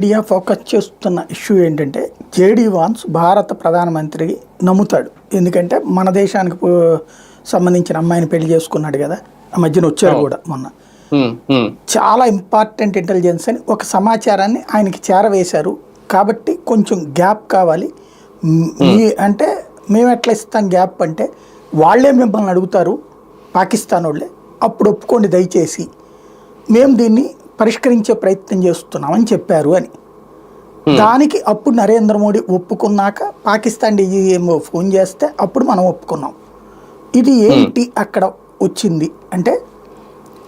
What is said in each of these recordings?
India focus చేస్తున్న issue ఏంటంటే JD Vance భారత ప్రధానమంత్రి నమ్ముతాడు. ఎందుకంటే మన దేశానికి సంబంధించిన అమ్మాయిని పెళ్లి చేసుకున్నాడు కదా, ఆ మధ్యన వచ్చారు కూడా మొన్న. చాలా ఇంపార్టెంట్ ఇంటెలిజెన్స్ అని ఒక సమాచారాన్ని ఆయనకి చేరవేశారు. కాబట్టి కొంచెం గ్యాప్ కావాలి. అంటే మేము ఎట్లా ఇస్తాం గ్యాప్ అంటే, వాళ్ళే మిమ్మల్ని అడుగుతారు పాకిస్తాన్ వాళ్ళే, అప్పుడు ఒప్పుకోండి దయచేసి, మేము దీన్ని పరిష్కరించే ప్రయత్నం చేస్తున్నామని చెప్పారు అని. దానికి అప్పుడు నరేంద్ర మోడీ ఒప్పుకున్నాక పాకిస్తాన్ డీజీఎంఓ ఫోన్ చేస్తే అప్పుడు మనం ఒప్పుకున్నాం. ఇది ఏంటి అక్కడ వచ్చింది అంటే,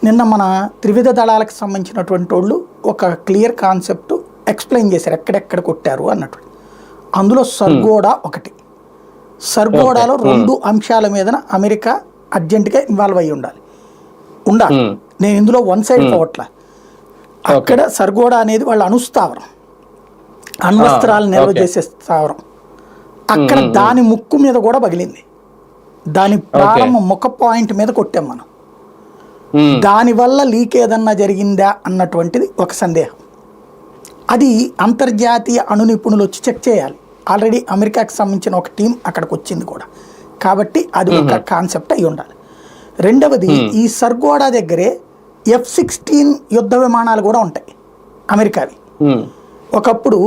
నిన్న మన త్రివిధ దళాలకు సంబంధించినటువంటి వాళ్ళు ఒక క్లియర్ కాన్సెప్ట్ ఎక్స్ప్లెయిన్ చేశారు ఎక్కడెక్కడ కొట్టారు అన్నట్టు. అందులో సర్గోడా ఒకటి. సర్గోడాలో 2 అంశాల మీద అమెరికా అర్జెంటుగా ఇన్వాల్వ్ అయ్యి ఉండాలి. నేను ఇందులో వన్ సైడ్ పోవట్లా. అక్కడ సర్గోడా అనేది వాళ్ళ అణుస్థావరం, అణ్వస్త్రాలు నిల్వ చేసే స్థావరం. అక్కడ దాని ముక్కు మీద కూడా పగిలింది. దాని ప్రారంభ ముఖ పాయింట్ మీద కొట్టాం మనం. దానివల్ల లీక్ ఏదన్నా జరిగిందా అన్నటువంటిది ఒక సందేహం. అది అంతర్జాతీయ అణు నిపుణులు వచ్చి చెక్ చేయాలి. ఆల్రెడీ అమెరికాకి సంబంధించిన ఒక టీం అక్కడికి వచ్చింది కూడా. కాబట్టి అది ఒక కాన్సెప్ట్ అయి ఉండాలి. రెండవది, ఈ సర్గోడా దగ్గరే F-16 యుద్ధ విమానాలు కూడా ఉంటాయి అమెరికావి. ఒకప్పుడు